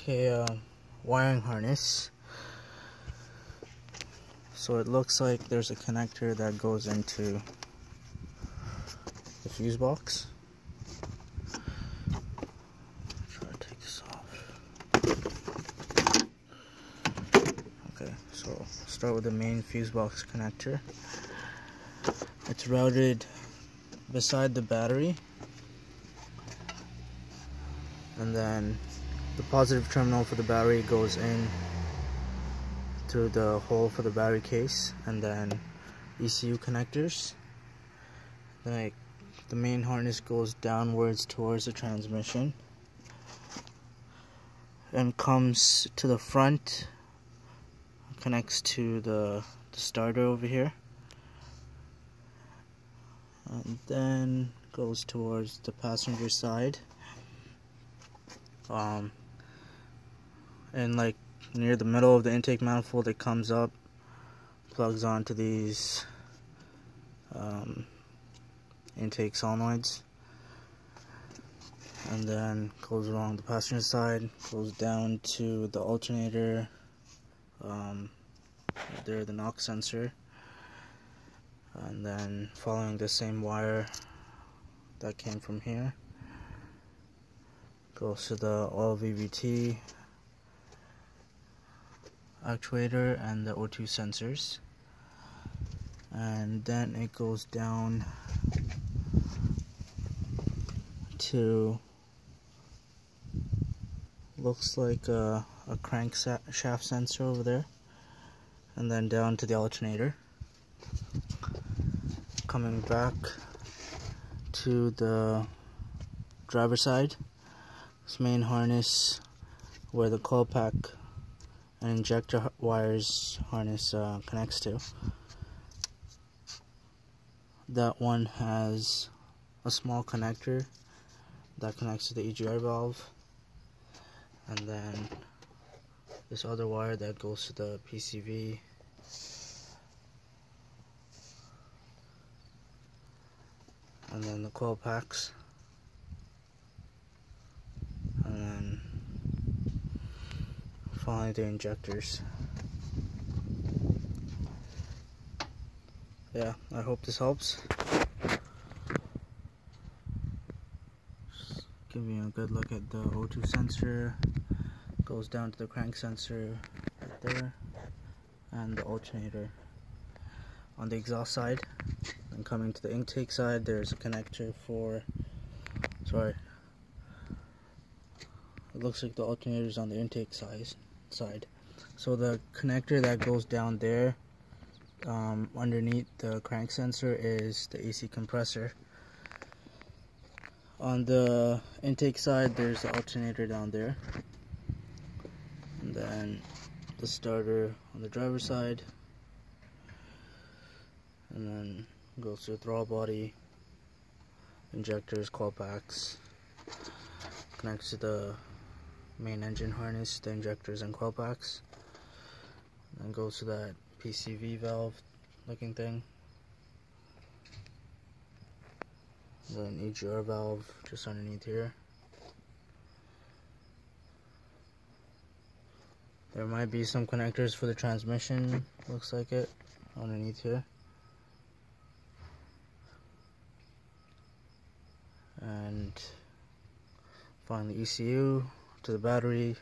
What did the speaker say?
Okay, wiring harness. So it looks like there's a connector that goes into the fuse box. Try to take this off. Okay, so start with the main fuse box connector. It's routed beside the battery, and then the positive terminal for the battery goes in through the hole for the battery case, and then ECU connectors. Like the main harness goes downwards towards the transmission and comes to the front, connects to the starter over here, and then goes towards the passenger side, and like near the middle of the intake manifold it comes up, plugs onto these intake solenoids, and then goes along the passenger side, goes down to the alternator, there the knock sensor, and then following the same wire that came from here, goes to the oil VVT actuator and the O2 sensors, and then it goes down to, looks like a crankshaft sensor over there, and then down to the alternator, coming back to the driver's side, this main harness where the coil pack and injector wires harness connects to. That one has a small connector that connects to the EGR valve, and then this other wire that goes to the PCV, and then the coil packs, and then finally the injectors. Yeah, I hope this helps. Just give you a good look at the O2 sensor. Goes down to the crank sensor right there, and the alternator on the exhaust side. Then coming to the intake side, there's a connector for, sorry, it looks like the alternator is on the intake side. So the connector that goes down there, underneath the crank sensor, is the AC compressor. On the intake side, there's the alternator down there, and then the starter on the driver's side, and then goes to the throttle body, injectors, coil packs, connects to the main engine harness, the injectors and coil packs, and then goes to that PCV valve looking thing, then EGR valve just underneath here. There might be some connectors for the transmission, looks like it, underneath here. And finally ECU to the battery,